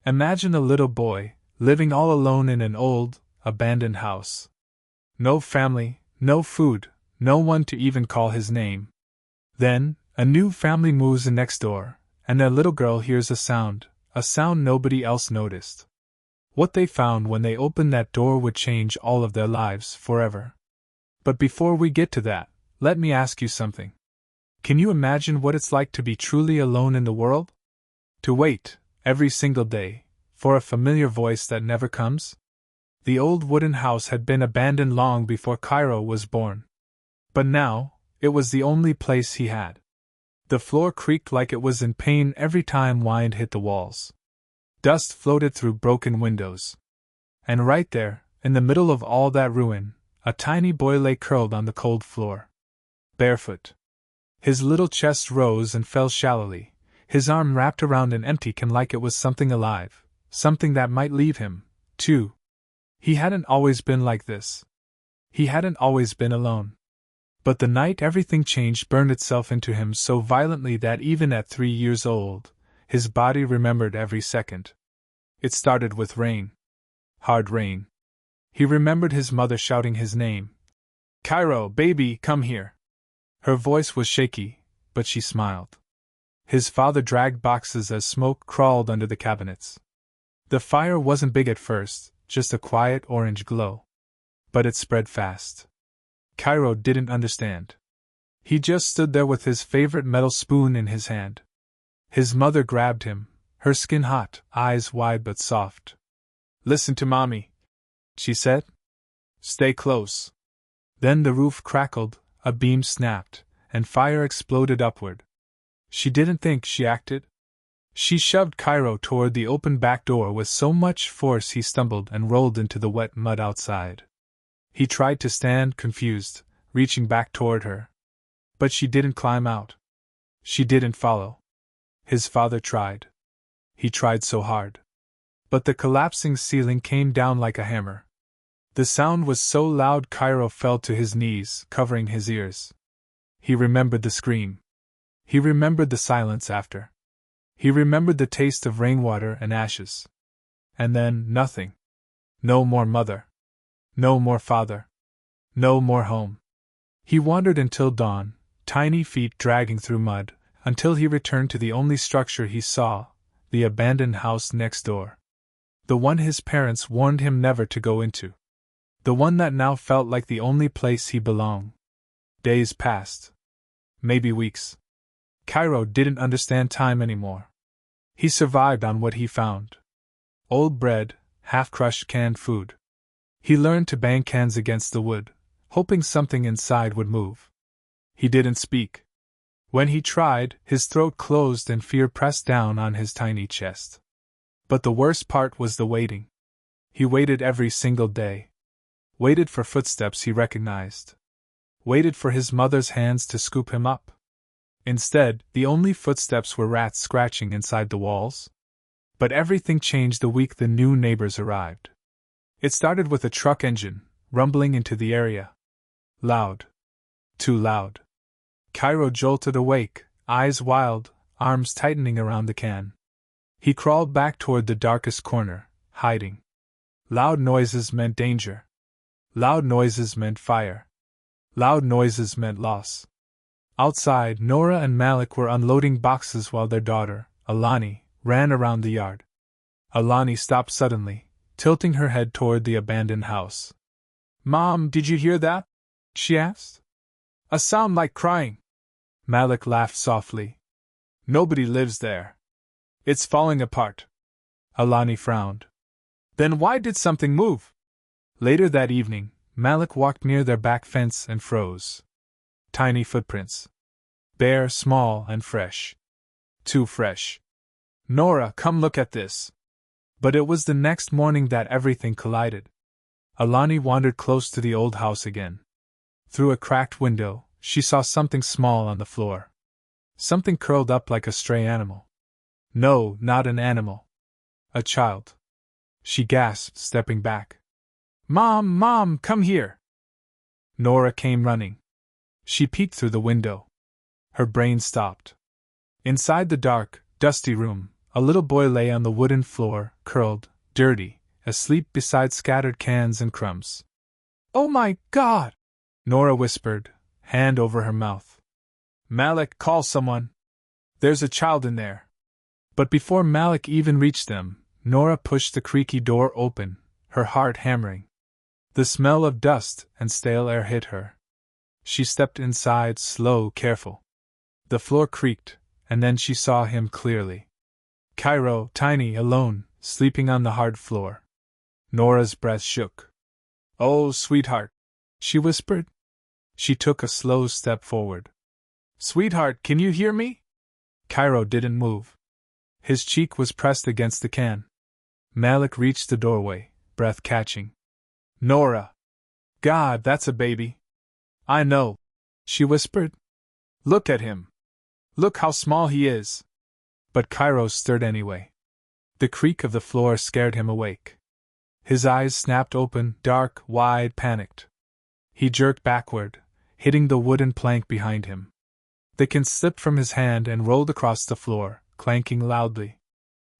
Imagine a little boy, living all alone in an old, abandoned house. No family, no food, no one to even call his name. Then, a new family moves in next door, and their little girl hears a sound nobody else noticed. What they found when they opened that door would change all of their lives forever. But before we get to that, let me ask you something. Can you imagine what it's like to be truly alone in the world? To wait, every single day, for a familiar voice that never comes? The old wooden house had been abandoned long before Cairo was born. But now, it was the only place he had. The floor creaked like it was in pain every time wind hit the walls. Dust floated through broken windows. And right there, in the middle of all that ruin, a tiny boy lay curled on the cold floor. Barefoot. His little chest rose and fell shallowly, his arm wrapped around an empty can like it was something alive, something that might leave him, too. He hadn't always been like this. He hadn't always been alone. But the night everything changed burned itself into him so violently that even at 3 years old, his body remembered every second. It started with rain. Hard rain. He remembered his mother shouting his name. "Cairo, baby, come here." Her voice was shaky, but she smiled. His father dragged boxes as smoke crawled under the cabinets. The fire wasn't big at first, just a quiet orange glow. But it spread fast. Cairo didn't understand. He just stood there with his favorite metal spoon in his hand. His mother grabbed him, her skin hot, eyes wide but soft. "Listen to Mommy," she said. "Stay close." Then the roof crackled, a beam snapped, and fire exploded upward. She didn't think, she acted. She shoved Cairo toward the open back door with so much force he stumbled and rolled into the wet mud outside. He tried to stand, confused, reaching back toward her. But she didn't climb out. She didn't follow. His father tried. He tried so hard. But the collapsing ceiling came down like a hammer. The sound was so loud Cairo fell to his knees, covering his ears. He remembered the scream. He remembered the silence after. He remembered the taste of rainwater and ashes. And then, nothing. No more mother. No more father. No more home. He wandered until dawn, tiny feet dragging through mud, until he returned to the only structure he saw, the abandoned house next door. The one his parents warned him never to go into. The one that now felt like the only place he belonged. Days passed. Maybe weeks. Cairo didn't understand time anymore. He survived on what he found. Old bread, half-crushed canned food. He learned to bang cans against the wood, hoping something inside would move. He didn't speak. When he tried, his throat closed and fear pressed down on his tiny chest. But the worst part was the waiting. He waited every single day. Waited for footsteps he recognized. Waited for his mother's hands to scoop him up. Instead, the only footsteps were rats scratching inside the walls. But everything changed the week the new neighbors arrived. It started with a truck engine, rumbling into the area. Loud. Too loud. Cairo jolted awake, eyes wild, arms tightening around the can. He crawled back toward the darkest corner, hiding. Loud noises meant danger. Loud noises meant fire. Loud noises meant loss. Outside, Nora and Malik were unloading boxes while their daughter, Alani, ran around the yard. Alani stopped suddenly, tilting her head toward the abandoned house. "Mom, did you hear that?" she asked. "A sound like crying." Malik laughed softly. "Nobody lives there. It's falling apart." Alani frowned. "Then why did something move?" Later that evening, Malik walked near their back fence and froze. Tiny footprints. Bare, small, and fresh. Too fresh. "Nora, come look at this." But it was the next morning that everything collided. Alani wandered close to the old house again. Through a cracked window, she saw something small on the floor. Something curled up like a stray animal. No, not an animal. A child. She gasped, stepping back. Mom, come here!" Nora came running. She peeked through the window. Her brain stopped. Inside the dark, dusty room, a little boy lay on the wooden floor, curled, dirty, asleep beside scattered cans and crumbs. "Oh my God!" Nora whispered, hand over her mouth. "Malik, call someone! There's a child in there!" But before Malik even reached them, Nora pushed the creaky door open, her heart hammering. The smell of dust and stale air hit her. She stepped inside, slow, careful. The floor creaked, and then she saw him clearly. Cairo, tiny, alone, sleeping on the hard floor. Nora's breath shook. "Oh, sweetheart," she whispered. She took a slow step forward. "Sweetheart, can you hear me?" Cairo didn't move. His cheek was pressed against the can. Malik reached the doorway, breath catching. "Nora! God, that's a baby!" "I know," she whispered. "Look at him. Look how small he is." But Cairo stirred anyway. The creak of the floor scared him awake. His eyes snapped open, dark, wide, panicked. He jerked backward, hitting the wooden plank behind him. The can slipped from his hand and rolled across the floor, clanking loudly.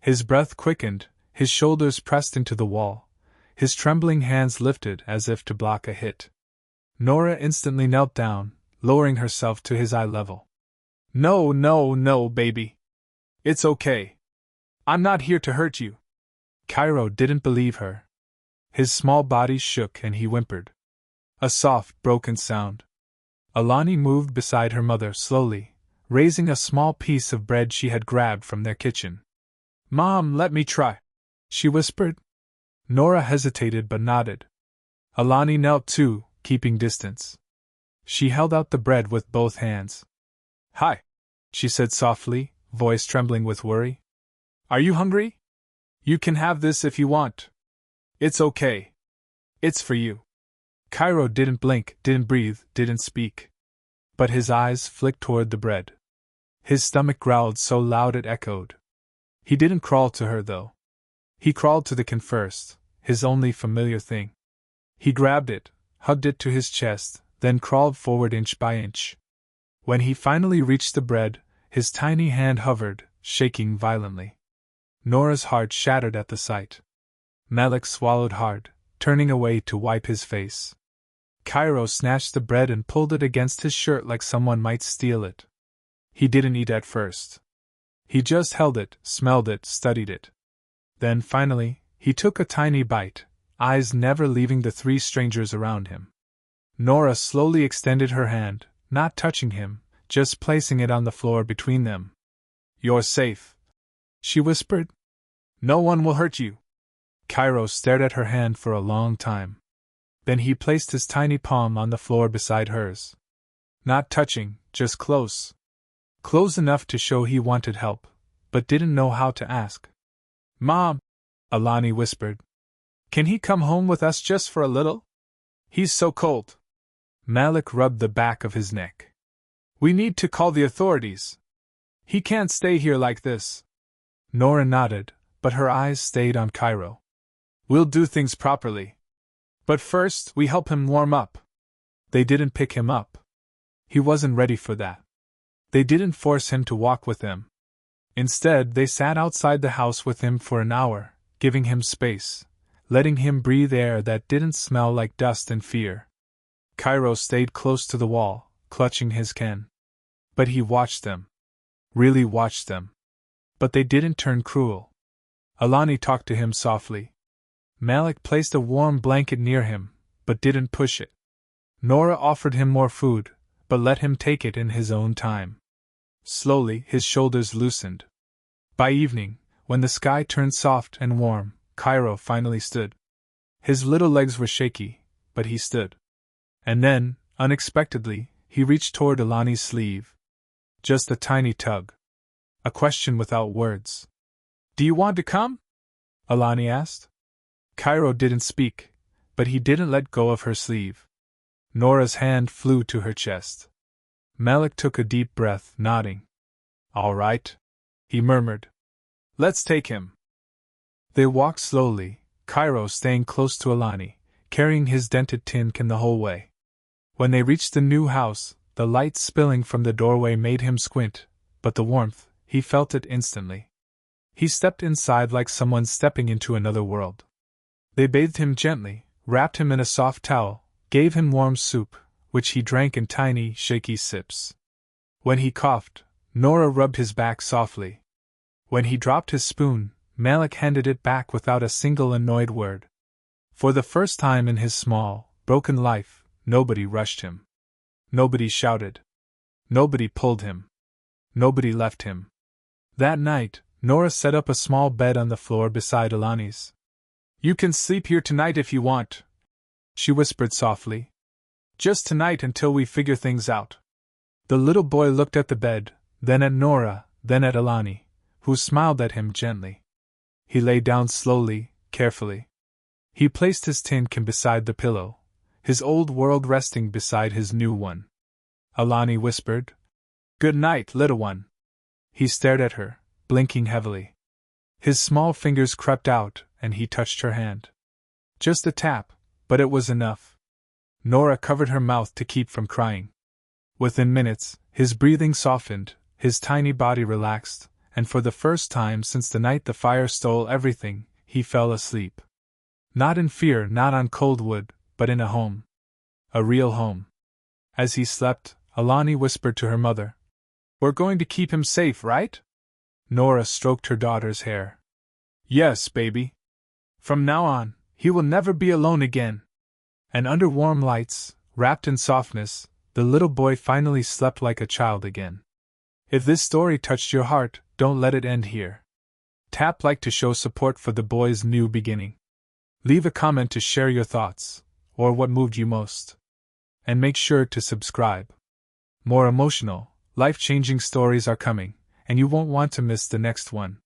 His breath quickened, his shoulders pressed into the wall, his trembling hands lifted as if to block a hit. Nora instantly knelt down, lowering herself to his eye level. "No, no, no, baby. It's okay. I'm not here to hurt you." Cairo didn't believe her. His small body shook and he whimpered. A soft, broken sound. Alani moved beside her mother slowly, raising a small piece of bread she had grabbed from their kitchen. "Mom, let me try," she whispered. Nora hesitated but nodded. Alani knelt too, keeping distance. She held out the bread with both hands. "Hi," she said softly, voice trembling with worry. "Are you hungry? You can have this if you want. It's okay. It's for you." Cairo didn't blink, didn't breathe, didn't speak. But his eyes flicked toward the bread. His stomach growled so loud it echoed. He didn't crawl to her, though. He crawled to the can first, his only familiar thing. He grabbed it, hugged it to his chest, then crawled forward inch by inch. When he finally reached the bread, his tiny hand hovered, shaking violently. Nora's heart shattered at the sight. Malik swallowed hard, turning away to wipe his face. Cairo snatched the bread and pulled it against his shirt like someone might steal it. He didn't eat at first. He just held it, smelled it, studied it. Then finally, he took a tiny bite, eyes never leaving the three strangers around him. Nora slowly extended her hand, not touching him, just placing it on the floor between them. "You're safe," she whispered. "No one will hurt you." Cairo stared at her hand for a long time. Then he placed his tiny palm on the floor beside hers. Not touching, just close. Close enough to show he wanted help, but didn't know how to ask. "Mom," Alani whispered. "Can he come home with us just for a little? He's so cold." Malik rubbed the back of his neck. "We need to call the authorities. He can't stay here like this." Nora nodded, but her eyes stayed on Cairo. "We'll do things properly. But first, we help him warm up." They didn't pick him up. He wasn't ready for that. They didn't force him to walk with them. Instead, they sat outside the house with him for an hour, giving him space, letting him breathe air that didn't smell like dust and fear. Cairo stayed close to the wall, clutching his can. But he watched them. Really watched them. But they didn't turn cruel. Alani talked to him softly. Malik placed a warm blanket near him, but didn't push it. Nora offered him more food, but let him take it in his own time. Slowly, his shoulders loosened. By evening, when the sky turned soft and warm, Cairo finally stood. His little legs were shaky, but he stood. And then, unexpectedly, he reached toward Alani's sleeve. Just a tiny tug. A question without words. "Do you want to come?" Alani asked. Cairo didn't speak, but he didn't let go of her sleeve. Nora's hand flew to her chest. Malik took a deep breath, nodding. "All right," he murmured. "Let's take him." They walked slowly, Cairo staying close to Alani, carrying his dented tin can the whole way. When they reached the new house, the light spilling from the doorway made him squint, but the warmth, he felt it instantly. He stepped inside like someone stepping into another world. They bathed him gently, wrapped him in a soft towel, gave him warm soup, which he drank in tiny, shaky sips. When he coughed, Nora rubbed his back softly. When he dropped his spoon, Malik handed it back without a single annoyed word. For the first time in his small, broken life, nobody rushed him. Nobody shouted. Nobody pulled him. Nobody left him. That night, Nora set up a small bed on the floor beside Alani's. "You can sleep here tonight if you want," she whispered softly. "Just tonight until we figure things out." The little boy looked at the bed, then at Nora, then at Alani, who smiled at him gently. He lay down slowly, carefully. He placed his tin can beside the pillow, his old world resting beside his new one. Alani whispered, "Good night, little one." He stared at her, blinking heavily. His small fingers crept out, and he touched her hand. Just a tap, but it was enough. Nora covered her mouth to keep from crying. Within minutes, his breathing softened, his tiny body relaxed, and for the first time since the night the fire stole everything, he fell asleep. Not in fear, not on cold wood, but in a home. A real home. As he slept, Alani whispered to her mother, "We're going to keep him safe, right?" Nora stroked her daughter's hair. "Yes, baby. From now on, he will never be alone again." And under warm lights, wrapped in softness, the little boy finally slept like a child again. If this story touched your heart, don't let it end here. Tap like to show support for the boy's new beginning. Leave a comment to share your thoughts, or what moved you most. And make sure to subscribe. More emotional, life-changing stories are coming, and you won't want to miss the next one.